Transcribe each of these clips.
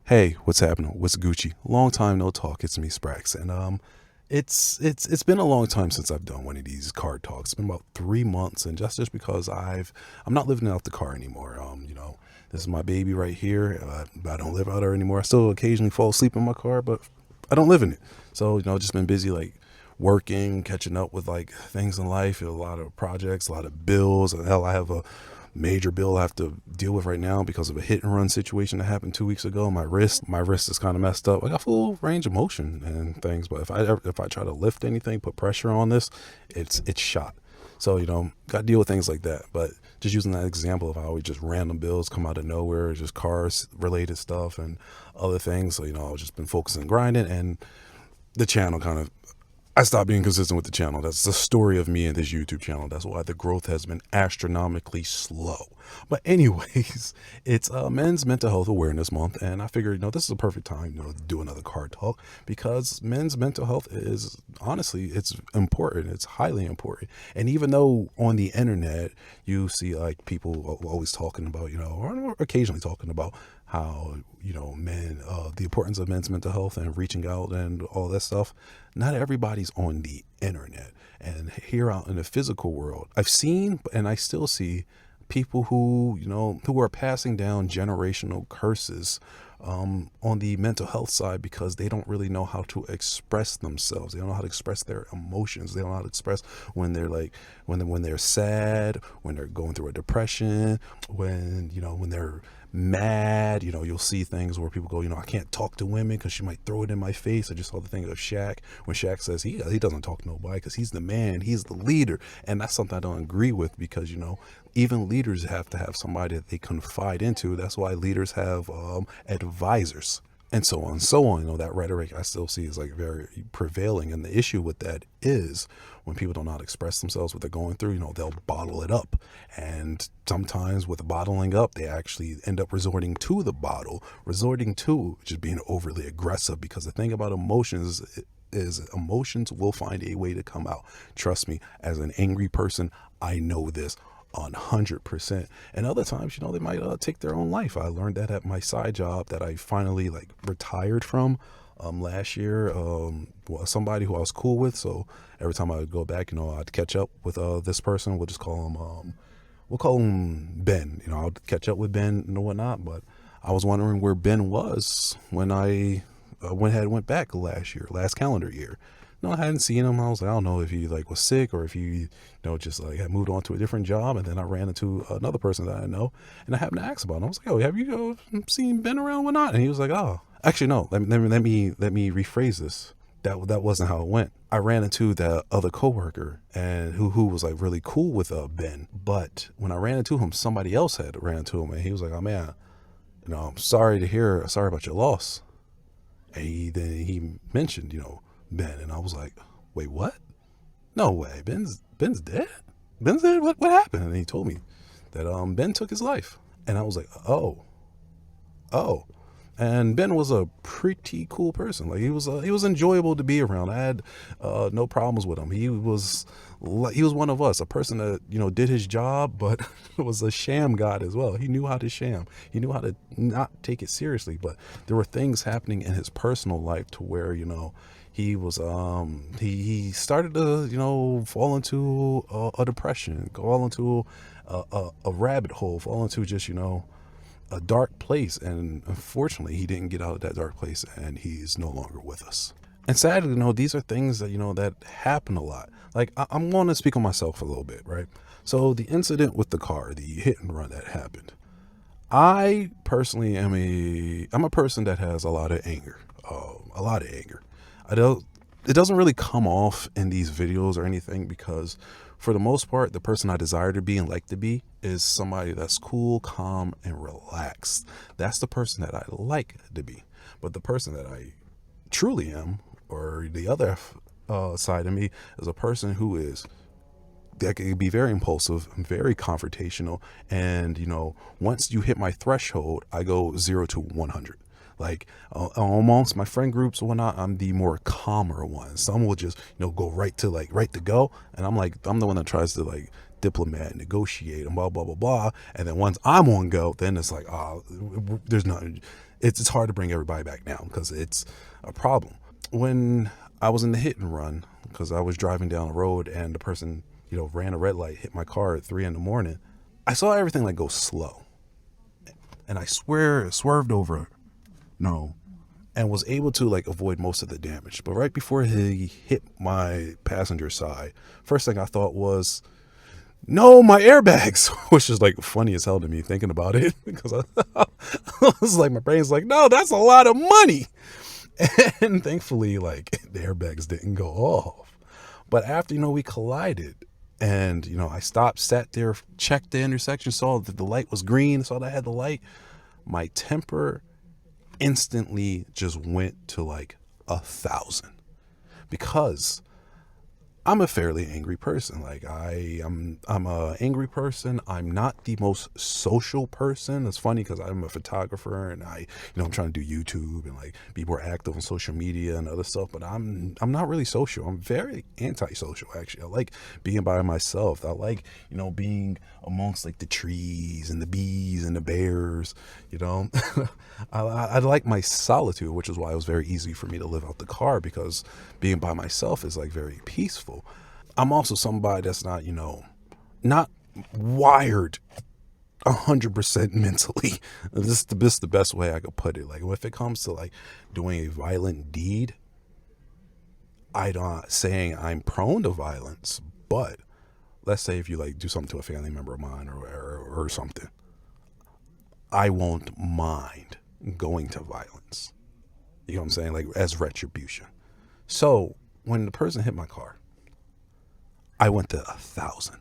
Hey, what's happening? What's Gucci? Long time no talk. It's me, Sprax, and it's been a long time since I've done one of these card talks. It's been about 3 months, and just because I'm not living out the car anymore. This is my baby right here. I don't live out there anymore. I still occasionally fall asleep in my car, but I don't live in it. So just been busy like working, catching up with like things in life, a lot of projects, a lot of bills. And hell, I have a major bill I have to deal with right now because of a hit and run situation that happened 2 weeks ago. My wrist is kind of messed up. I got full range of motion and things, but if I try to lift anything, put pressure on this, it's shot. So got to deal with things like that. But just using that example of how we just random bills come out of nowhere, just cars related stuff and other things. So I've just been focusing grinding, and the channel kind of, I stopped being consistent with the channel. That's the story of me and this YouTube channel. That's why the growth has been astronomically slow. But anyways, it's Men's Mental Health Awareness Month, and I figured, this is a perfect time, to do another card talk because men's mental health is honestly, it's important. It's highly important. And even though on the internet you see like people always talking about, or occasionally talking about how men, the importance of men's mental health and reaching out and all that stuff, not everybody's on the internet. And here out in the physical world, I've seen and I still see people who are passing down generational curses on the mental health side because they don't really know how to express themselves. They don't know how to express their emotions. They don't know how to express when they're like when they're sad, when they're going through a depression, when they're mad. You'll see things where people go, I can't talk to women because she might throw it in my face. I just saw the thing of Shaq when Shaq says he doesn't talk to nobody because he's the man, he's the leader. And that's something I don't agree with because even leaders have to have somebody that they confide into. That's why leaders have advisors and so on and so on. That rhetoric I still see is like very prevailing. And the issue with that is when people don't know how to express themselves, what they're going through, they'll bottle it up. And sometimes with bottling up, they actually end up resorting to just being overly aggressive. Because the thing about emotions is emotions will find a way to come out. Trust me, as an angry person, I know this 100%. And other times, they might take their own life. I learned that at my side job that I finally like retired from last year. Somebody who I was cool with. So every time I would go back, I'd catch up with this person. We'll call him Ben. I'll catch up with Ben and whatnot. But I was wondering where Ben was when I went back last calendar year. No, I hadn't seen him. I was like, I don't know if he like was sick or if he, just like had moved on to a different job. And then I ran into another person that I know, and I happened to ask about him. I was like, oh, have you seen Ben around or not? And he was like, oh, actually, no. Let me rephrase this. That wasn't how it went. I ran into that other coworker and who was like really cool with Ben. But when I ran into him, somebody else had ran into him, and he was like, oh man, I'm sorry about your loss. And he mentioned, Ben, and I was like, wait, what? No way, Ben's dead. Ben's dead. What happened? And he told me that Ben took his life, and I was like, oh. And Ben was a pretty cool person. Like he was enjoyable to be around. I had no problems with him. He was one of us, a person that did his job, but was a sham god as well. He knew how to sham. He knew how to not take it seriously. But there were things happening in his personal life to where he was he started to fall into a depression, fall into a rabbit hole, fall into just a dark place. And unfortunately, he didn't get out of that dark place, and he's no longer with us. And sadly, these are things that that happen a lot. Like I'm going to speak on myself a little bit, right? So the incident with the car, the hit and run that happened, I personally I'm a person that has a lot of anger, a lot of anger. I don't. It doesn't really come off in these videos or anything because, for the most part, the person I desire to be and like to be is somebody that's cool, calm, and relaxed. That's the person that I like to be. But the person that I truly am, or the other side of me, is a person that can be very impulsive, very confrontational, and once you hit my threshold, I go 0 to 100. Like amongst my friend groups or whatnot, I'm the more calmer one. Some will just go right to go, and I'm the one that tries to like diplomat, negotiate, and blah blah blah blah. And then once I'm on go, then it's like there's nothing. it's hard to bring everybody back down because it's a problem. When I was in the hit and run, because I was driving down the road and the person, ran a red light, hit my car at 3 a.m. I saw everything like go slow, and I swear it swerved over, no, and was able to like avoid most of the damage. But right before he hit my passenger side, first thing I thought was, no, my airbags, which is like funny as hell to me thinking about it because I was like, my brain's like, no, that's a lot of money. And thankfully, like, the airbags didn't go off. But after, we collided and, I stopped, sat there, checked the intersection, saw that the light was green, saw that I had the light. My temper instantly just went to like 1,000 because I'm a fairly angry person. Like I'm a angry person. I'm not the most social person. It's funny because I'm a photographer and I'm trying to do YouTube and like be more active on social media and other stuff. But I'm not really social. I'm very antisocial actually. I like being by myself. I like being amongst like the trees and the bees and the bears. I like my solitude, which is why it was very easy for me to live out the car because being by myself is like very peaceful. I'm also somebody that's not wired 100% mentally. This is the best way I could put it. Like if it comes to like doing a violent deed, I'm not saying I'm prone to violence, but let's say if you like do something to a family member of mine or something, I won't mind going to violence. You know what I'm saying? Like as retribution. So when the person hit my car, I went to 1,000.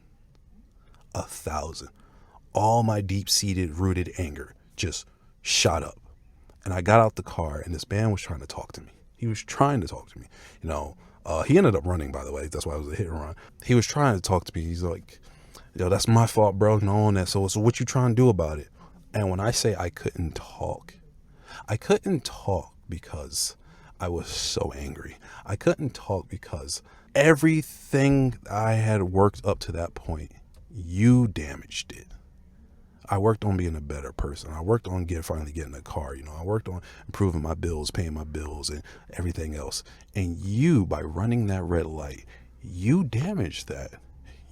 All my deep-seated, rooted anger just shot up. And I got out the car, and this man was trying to talk to me. He was trying to talk to me. He ended up running, by the way. That's why it was a hit and run. He was trying to talk to me. He's like, that's my fault, bro. Knowing that. So what you trying to do about it? And when I say I couldn't talk because I was so angry. I couldn't talk because everything I had worked up to that point, you damaged it. I worked on being a better person. I worked on finally getting a car. I worked on improving my bills, paying my bills and everything else. And you, by running that red light, you damaged that.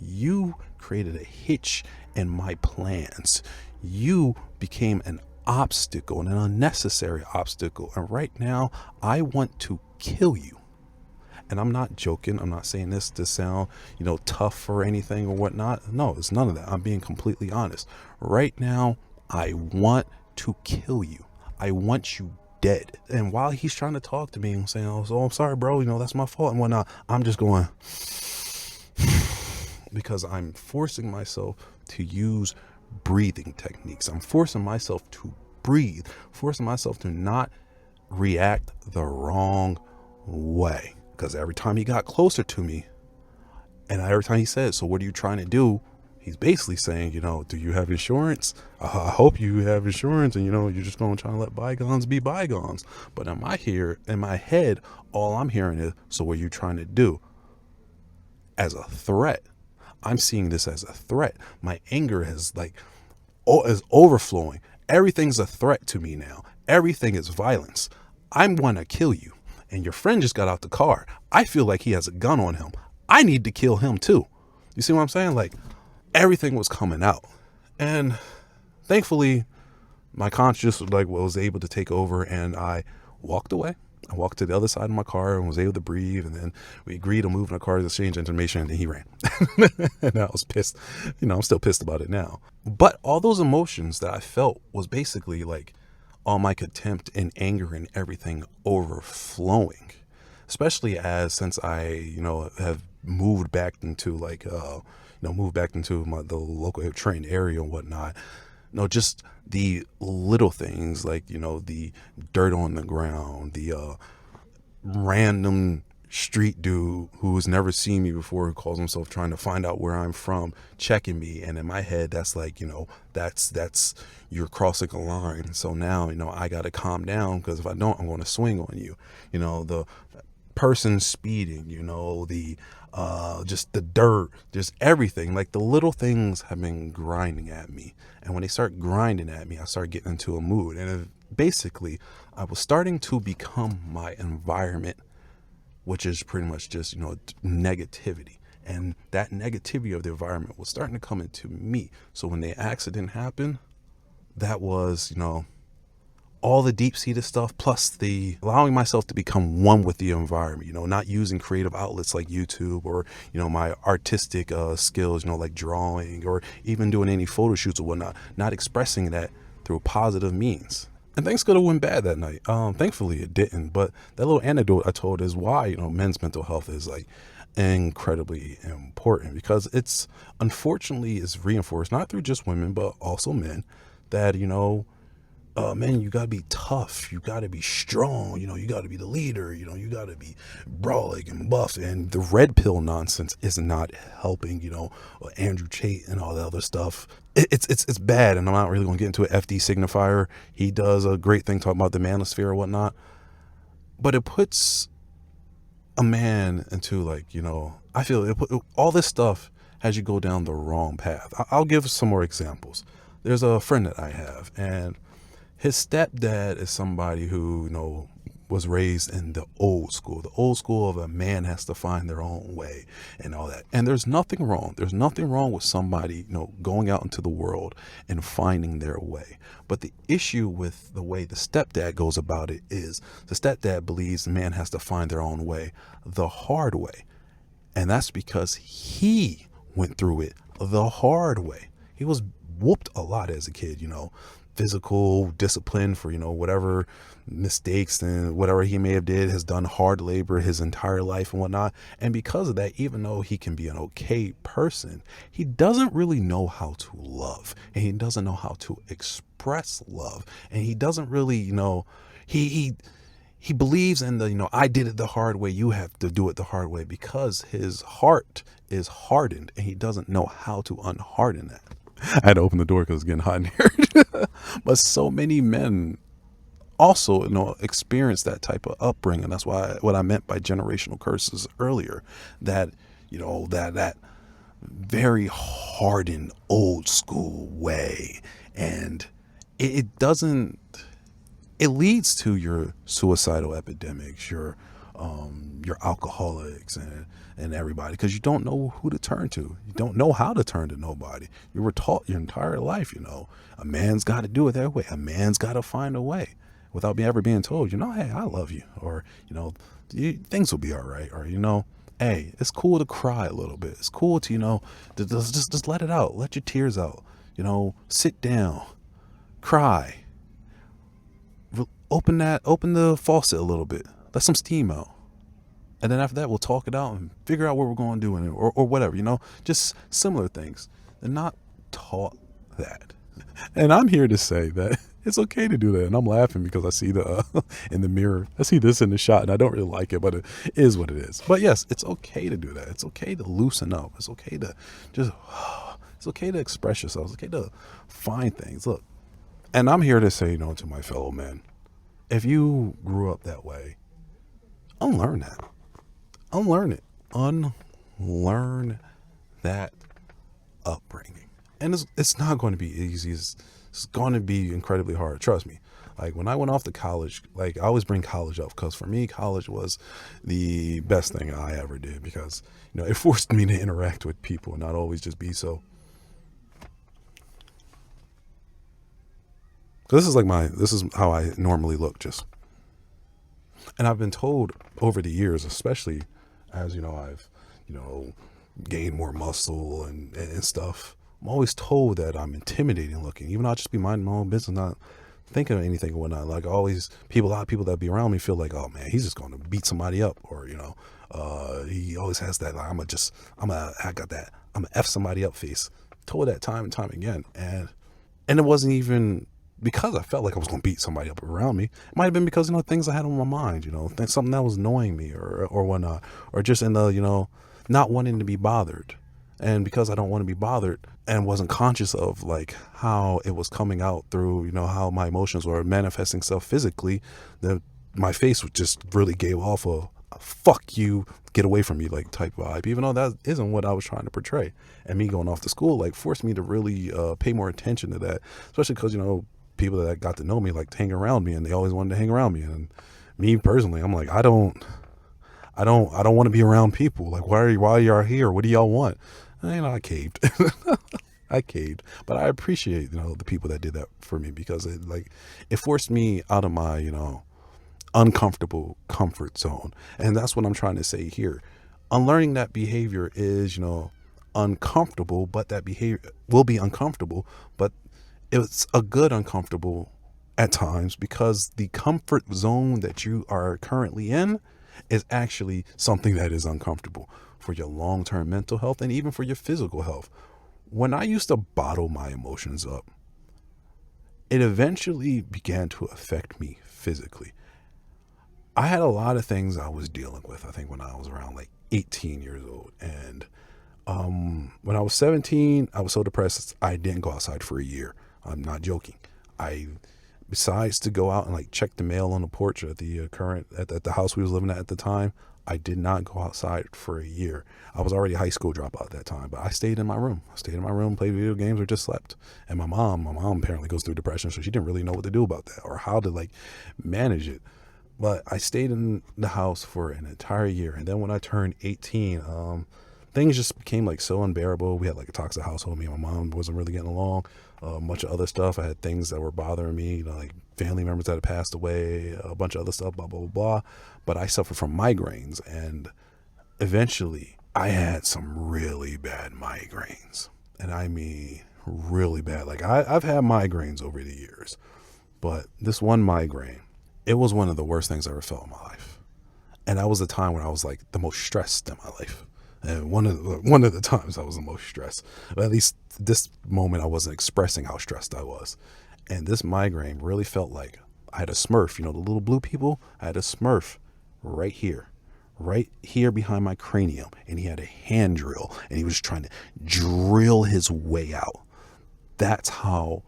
You created a hitch in my plans. You became an obstacle, an unnecessary obstacle. And right now, I want to kill you. And I'm not joking. I'm not saying this to sound, tough or anything or whatnot. No, it's none of that. I'm being completely honest. Right now, I want to kill you. I want you dead. And while he's trying to talk to me and saying, I'm sorry, bro, that's my fault and whatnot, I'm just going because I'm forcing myself to use breathing techniques. I'm forcing myself to breathe, forcing myself to not react the wrong way. Because every time he got closer to me, and every time he said, so what are you trying to do? He's basically saying, do you have insurance? I hope you have insurance, and you're just going to try to let bygones be bygones. But in my head, all I'm hearing is, so what are you trying to do? As a threat. I'm seeing this as a threat. My anger is overflowing. Everything's a threat to me now. Everything is violence. I'm going to kill you. And your friend just got out the car. I feel like he has a gun on him. I need to kill him too. You see what I'm saying? Like everything was coming out. And thankfully my conscience was able to take over and I walked away. I walked to the other side of my car and was able to breathe. And then we agreed to move in our cars, exchange information, and then he ran. And I was pissed. I'm still pissed about it now. But all those emotions that I felt was basically like all my contempt and anger and everything overflowing, especially since I, have moved back into the local train area and whatnot. Just the little things like, the dirt on the ground, the random street dude who's never seen me before, who calls himself trying to find out where I'm from, checking me. And in my head, that's like, that's you're crossing a line. So now, I got to calm down because if I don't, I'm going to swing on you. The person speeding, the just the dirt, just everything. Like the little things have been grinding at me. And when they start grinding at me, I start getting into a mood. And basically, I was starting to become my environment, which is pretty much just, negativity. And that negativity of the environment was starting to come into me. So when the accident happened, that was, all the deep seated stuff, plus the allowing myself to become one with the environment, not using creative outlets like YouTube or, my artistic skills, like drawing or even doing any photo shoots or whatnot, not expressing that through positive means. And things could have went bad that night. Thankfully it didn't. But that little anecdote I told is why, men's mental health is like incredibly important, because it's unfortunately is reinforced not through just women, but also men, that, man, you gotta be tough, you gotta be strong, you gotta be the leader, you gotta be brolic and buff, and the red pill nonsense is not helping. Andrew Tate and all the other stuff. It's bad, and I'm not really gonna get into an FD signifier. He does a great thing talking about the manosphere or whatnot, but it puts a man into I feel all this stuff has you go down the wrong path. I'll give some more examples. There's a friend that I have, and his stepdad is somebody who, was raised in the old school of a man has to find their own way and all that. And there's nothing wrong. There's nothing wrong with somebody, going out into the world and finding their way. But the issue with the way the stepdad goes about it is the stepdad believes the man has to find their own way the hard way. And that's because he went through it the hard way. He was whooped a lot as a kid, physical discipline for, whatever mistakes and whatever he may have did, has done hard labor his entire life and whatnot. And because of that, even though he can be an okay person, he doesn't really know how to love, and he doesn't know how to express love. And he doesn't really, he believes in the, I did it the hard way, you have to do it the hard way, because his heart is hardened and he doesn't know how to unharden that. I had to open the door because it's getting hot in here. But so many men also, experience that type of upbringing. That's why what I meant by generational curses earlier, that, that very hardened old school way. And it doesn't, it leads to your suicidal epidemics, your alcoholics and everybody, because you don't know who to turn to. You don't know how to turn to nobody. You were taught your entire life, a man's got to do it that way. A man's got to find a way, without ever being told, hey, I love you, or, things will be all right, or, hey, it's cool to cry a little bit. It's cool to, just let it out. Let your tears out, sit down, cry, open the faucet a little bit, let some steam out. And then after that, we'll talk it out and figure out what we're going to do in it, or whatever, just similar things. They're not taught that. And I'm here to say that it's okay to do that. And I'm laughing because I see in the mirror, I see this in the shot and I don't really like it, but it is what it is. But yes, it's okay to do that. It's okay to loosen up. It's okay to it's okay to express yourself. It's okay to find things. Look, and I'm here to say, to my fellow men, if you grew up that way, unlearn that. Unlearn it. Unlearn that upbringing. And it's not going to be easy. It's going to be incredibly hard. Trust me. Like when I went off to college, I always bring college up because for me, college was the best thing I ever did, because, it forced me to interact with people and not always just be so. So this is how I normally look, just. And I've been told over the years, especially as, I've, gained more muscle and stuff, I'm always told that I'm intimidating looking, even though I'll just be minding my own business, not thinking of anything and whatnot. Like always, a lot of people that be around me feel like, oh man, he's just going to beat somebody up, or, he always has that, like, I'm gonna F somebody up face. Told that time and time again. And it wasn't even because I felt like I was going to beat somebody up around me. It might have been because, things I had on my mind, something that was annoying me or whatnot, or just in the, not wanting to be bothered. And because I don't want to be bothered and wasn't conscious of like how it was coming out through, how my emotions were manifesting self physically, my face just really gave off a fuck you, get away from me, like type vibe, even though that isn't what I was trying to portray. And me going off to school, forced me to really pay more attention to that, especially because, people that got to know me liked to hang around me, and they always wanted to hang around me. And me personally, I'm like, I don't want to be around people. Like, why are y'all here? What do y'all want? And, I caved. I caved, but I appreciate, the people that did that for me, because it forced me out of my, uncomfortable comfort zone. And that's what I'm trying to say here. Unlearning that behavior is, uncomfortable, but that behavior will be uncomfortable, but it's a good uncomfortable at times, because the comfort zone that you are currently in is actually something that is uncomfortable for your long-term mental health and even for your physical health. When I used to bottle my emotions up, it eventually began to affect me physically. I had a lot of things I was dealing with, I think, when I was around like 18 years old. And when I was 17, I was so depressed, I didn't go outside for a year. I'm not joking. Besides to go out and like check the mail on the porch at the at the house we was living at the time, I did not go outside for a year. I was already a high school dropout at that time, but I stayed in my room. Played video games, or just slept. And my mom apparently goes through depression, so she didn't really know what to do about that or how to like manage it. But I stayed in the house for an entire year. And then when I turned 18, things just became like so unbearable. We had like a toxic household. Me and my mom wasn't really getting along. A bunch of other stuff. I had things that were bothering me, like family members that had passed away, a bunch of other stuff, blah, blah, blah, blah. But I suffered from migraines, and eventually I had some really bad migraines. And I mean really bad. Like I've had migraines over the years, but this one migraine, it was one of the worst things I ever felt in my life. And that was the time when I was like the most stressed in my life. And one of the times I was the most stressed. But at least this moment I wasn't expressing how stressed I was. And this migraine really felt like I had a Smurf, the little blue people. I had a Smurf right here behind my cranium. And he had a hand drill, and he was trying to drill his way out. That's how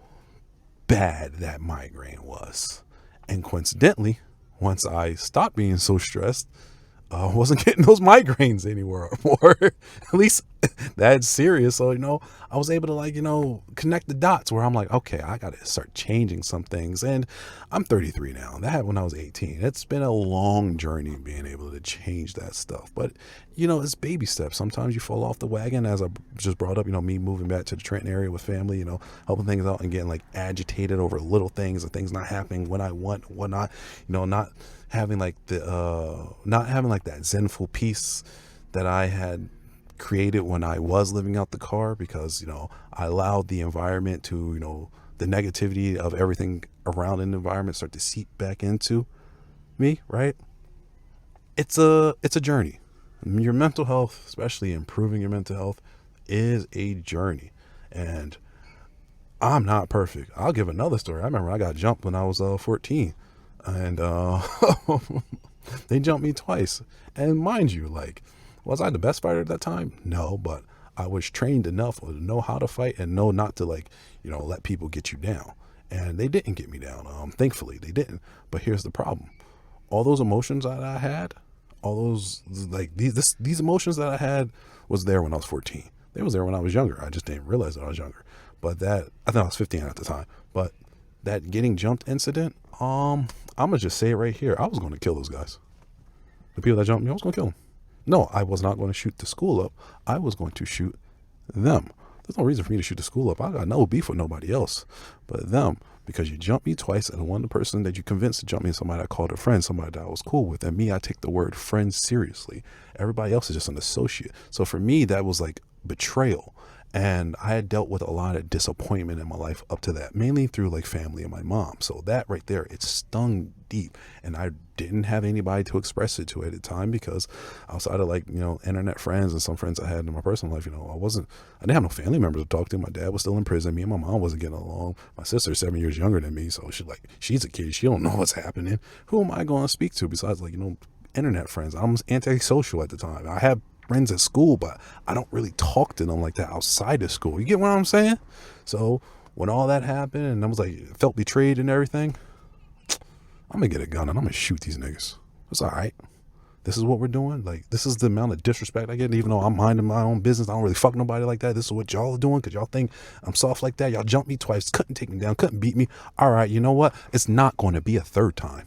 bad that migraine was. And coincidentally, once I stopped being so stressed, I wasn't getting those migraines anymore, or at least that's serious. So, I was able to connect the dots where I'm like, okay, I got to start changing some things. And I'm 33 now. That happened when I was 18. It's been a long journey being able to change that stuff. But, it's baby steps. Sometimes you fall off the wagon, as I just brought up, me moving back to the Trenton area with family, helping things out and getting like agitated over little things and things not happening when I want, whatnot, not having like that zenful peace that I had created when I was living out the car, because I allowed the environment to the negativity of everything around in the environment start to seep back into me, right? It's a journey. Your mental health, especially improving your mental health, is a journey. And I'm not perfect. I'll give another story. I remember I got jumped when I was 14, and they jumped me twice. And mind you, was I the best fighter at that time? No, but I was trained enough to know how to fight and know not to let people get you down. And they didn't get me down. Thankfully they didn't. But here's the problem. All those emotions that I had, all those these emotions that I had was there when I was 14. They was there when I was younger. I just didn't realize that I was younger. But I think I was 15 at the time. But that getting jumped incident, I'm gonna just say it right here. I was going to kill those guys. The people that jumped me, I was going to kill them. No, I was not going to shoot the school up. I was going to shoot them. There's no reason for me to shoot the school up. I got no beef with nobody else but them, because you jumped me twice, and one person that you convinced to jump me is somebody I called a friend, somebody that I was cool with. And me, I take the word friend seriously. Everybody else is just an associate. So for me, that was like betrayal. And I had dealt with a lot of disappointment in my life up to that, mainly through like family and my mom. So that right there, it stung deep. And I didn't have anybody to express it to at the time, because outside of internet friends and some friends I had in my personal life, I didn't have no family members to talk to. My dad was still in prison. Me and my mom wasn't getting along. My sister's 7 years younger than me. So she's a kid. She don't know what's happening. Who am I going to speak to besides internet friends? I'm antisocial at the time. I have friends at school, but I don't really talk to them like that outside of school. You get what I'm saying? So when all that happened and I was felt betrayed and everything, I'm gonna get a gun and I'm gonna shoot these niggas. It's all right. This is what we're doing. Like, this is the amount of disrespect I get, even though I'm minding my own business. I don't really fuck nobody like that. This is what y'all are doing because y'all think I'm soft like that. Y'all jumped me twice, couldn't take me down, couldn't beat me. All right, you know what? It's not going to be a third time.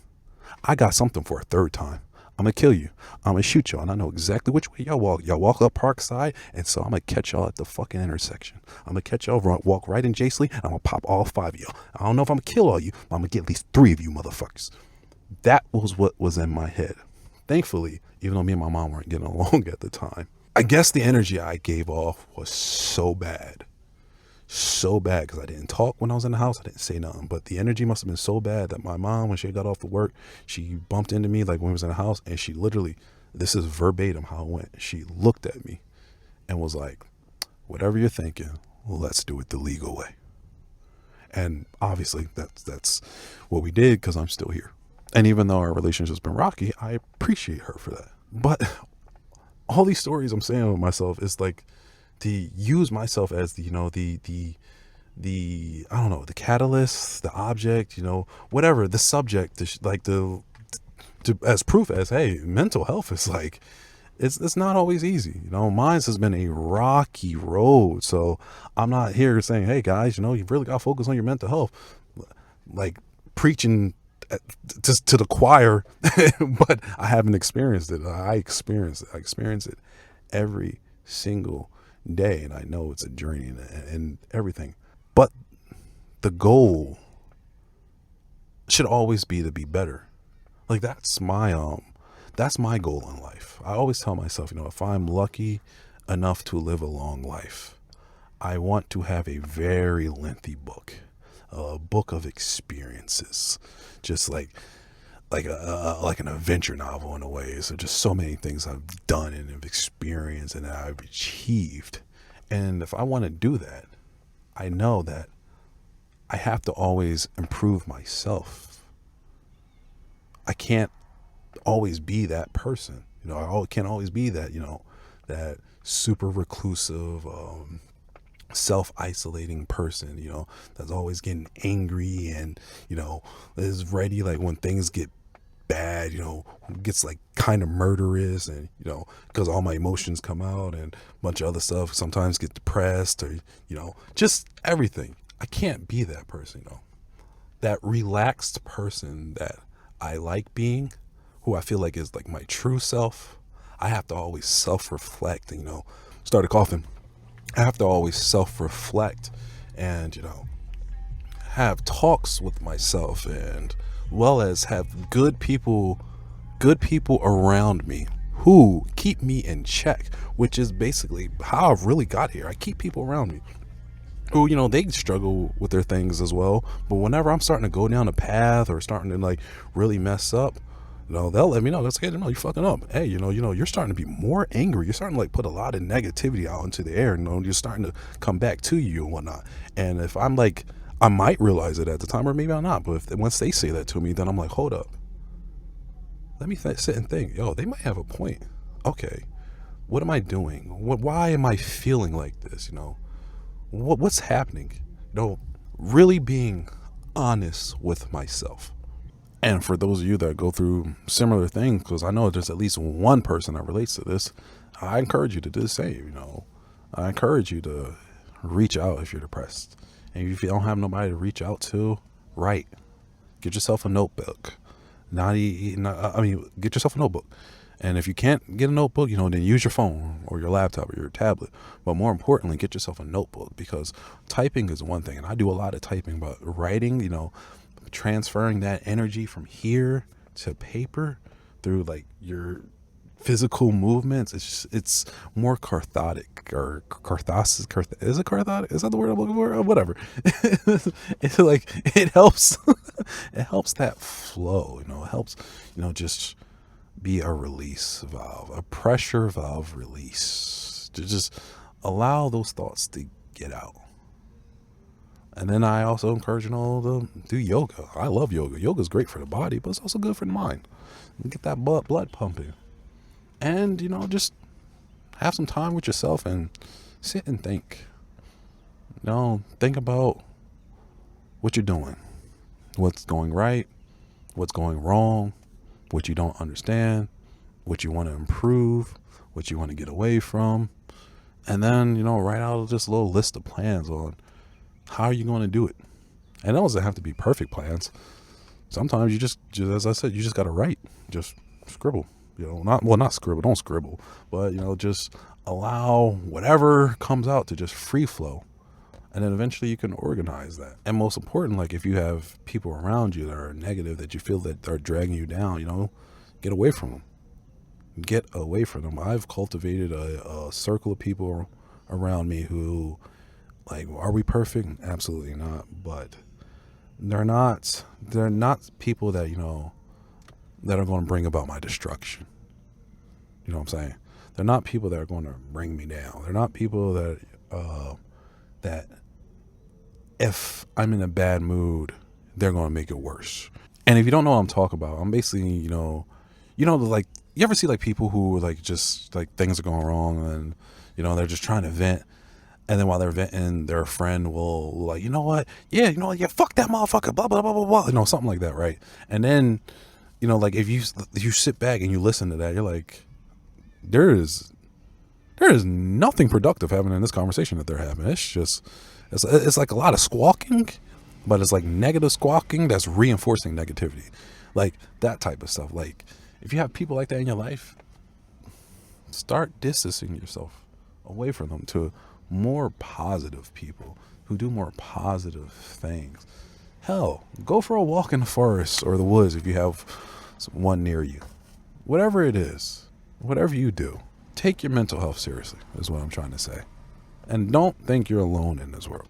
I got something for a third time. I'm going to kill you. I'm going to shoot y'all. And I know exactly which way y'all walk. Y'all walk up Parkside. And so I'm going to catch y'all at the fucking intersection. I'm going to catch y'all, walk right in Jasley. And I'm going to pop all 5 of y'all. I don't know if I'm going to kill all you, but I'm going to get at least 3 of you motherfuckers. That was what was in my head. Thankfully, even though me and my mom weren't getting along at the time, I guess the energy I gave off was so bad. So bad because I didn't talk when I was in the house. I didn't say nothing. But the energy must have been so bad that my mom, when she got off of work, she bumped into me like when we was in the house. And she literally, this is verbatim how it went. She looked at me and was like, whatever you're thinking, let's do it the legal way. And obviously that's what we did because I'm still here. And even though our relationship's been rocky, I appreciate her for that. But all these stories I'm saying with myself is like to use myself as the, the I don't know, the catalyst, the object, whatever, the subject, as proof as, hey, mental health is like, it's not always easy. Mine has been a rocky road. So I'm not here saying, hey guys, you've really got to focus on your mental health, like preaching to the choir, but I haven't experienced it. I experience it every single day. And I know it's a journey and everything, but the goal should always be to be better. Like that's my goal in life. I always tell myself, if I'm lucky enough to live a long life, I want to have a very lengthy book, a book of experiences, just like an adventure novel in a way. So just so many things I've done and have experienced and I've achieved. And if I want to do that, I know that I have to always improve myself. I can't always be that person. I can't always be that, that super reclusive, self-isolating person, that's always getting angry and, is ready, like when things get bad, gets like kind of murderous and, because all my emotions come out and a bunch of other stuff, sometimes get depressed or, just everything. I can't be that person, that relaxed person that I like being, who I feel like is like my true self. I have to always self-reflect and, started coughing. I have to always self-reflect and, have talks with myself and well as have good people around me who keep me in check, which is basically how I've really got here. I keep people around me who, they struggle with their things as well. But whenever I'm starting to go down a path or starting to like really mess up, they'll let me know. That's okay. You're fucking up. Hey, you're starting to be more angry. You're starting to like put a lot of negativity out into the air. You're starting to come back to you and whatnot. And if I'm like, I might realize it at the time or maybe I'm not. But once they say that to me, then I'm like, hold up. Let me sit and think. Yo, they might have a point. Okay. What am I doing? Why am I feeling like this? What's happening? Really being honest with myself. And for those of you that go through similar things, because I know there's at least one person that relates to this, I encourage you to do the same. I encourage you to reach out if you're depressed. And if you don't have nobody to reach out to, write. Get yourself a notebook. Get yourself a notebook. And if you can't get a notebook, then use your phone or your laptop or your tablet. But more importantly, get yourself a notebook, because typing is one thing. And I do a lot of typing, but writing, transferring that energy from here to paper through like your physical movements, it's more cathartic or catharsis. Is it cathartic? Is that the word I'm looking for? Or whatever. It's like it helps. It helps that flow. It helps. Just be a release valve, a pressure valve release to just allow those thoughts to get out. And then I also encourage to do yoga. I love yoga. Yoga's great for the body, but it's also good for the mind. You get that blood pumping. And, just have some time with yourself and sit and think. Think about what you're doing. What's going right, what's going wrong, what you don't understand, what you want to improve, what you want to get away from, and then, write out just a little list of plans on how are you going to do it. And it doesn't have to be perfect plans. Sometimes you just as I said, you just got to write, just scribble, not scribble, don't scribble, but, just allow whatever comes out to just free flow. And then eventually you can organize that. And most important, like if you have people around you that are negative, that you feel that are dragging you down, get away from them. Get away from them. I've cultivated a circle of people around me who, like, are we perfect? Absolutely not. But they're not people that, that are going to bring about my destruction. You know what I'm saying? They're not people that are going to bring me down. They're not people that if I'm in a bad mood, they're going to make it worse. And if you don't know what I'm talking about, I'm basically, like, you ever see like people who like just like things are going wrong and, they're just trying to vent. And then while they're venting, their friend will like, yeah, fuck that motherfucker, blah, blah, blah, blah, blah, something like that. Right. And then, like if you sit back and you listen to that, you're like, there is nothing productive happening in this conversation that they're having. It's just, it's like a lot of squawking, but it's like negative squawking that's reinforcing negativity, like that type of stuff. Like if you have people like that in your life, start distancing yourself away from them to more positive people who do more positive things. Hell, go for a walk in the forest or the woods if you have one near you. Whatever it is, whatever you do, take your mental health seriously is what I'm trying to say. And don't think you're alone in this world.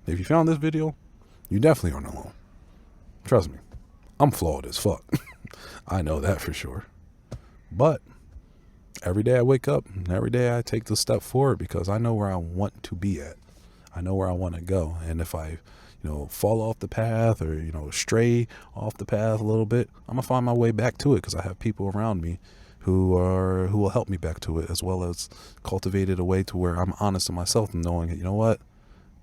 If you found this video, you definitely aren't alone. Trust me, I'm flawed as fuck. I know that for sure. But every day I wake up, and every day I take the step forward because I know where I want to be at. I know where I want to go. And if I, fall off the path or, stray off the path a little bit, I'm going to find my way back to it because I have people around me who will help me back to it, as well as cultivated a way to where I'm honest to myself and knowing, you know what,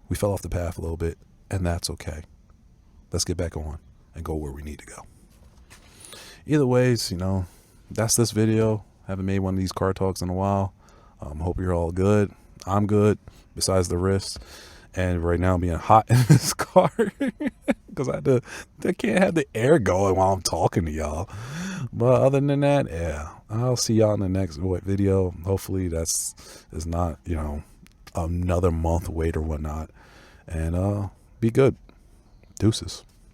we fell off the path a little bit and that's okay. Let's get back on and go where we need to go. Either ways, that's this video. Haven't made one of these car talks in a while. Hope you're all good. I'm good, besides the wrist. And right now I'm being hot in this car because I can't have the air going while I'm talking to y'all. But other than that, yeah, I'll see y'all in the next video. Hopefully is not, another month wait or whatnot. And be good. Deuces.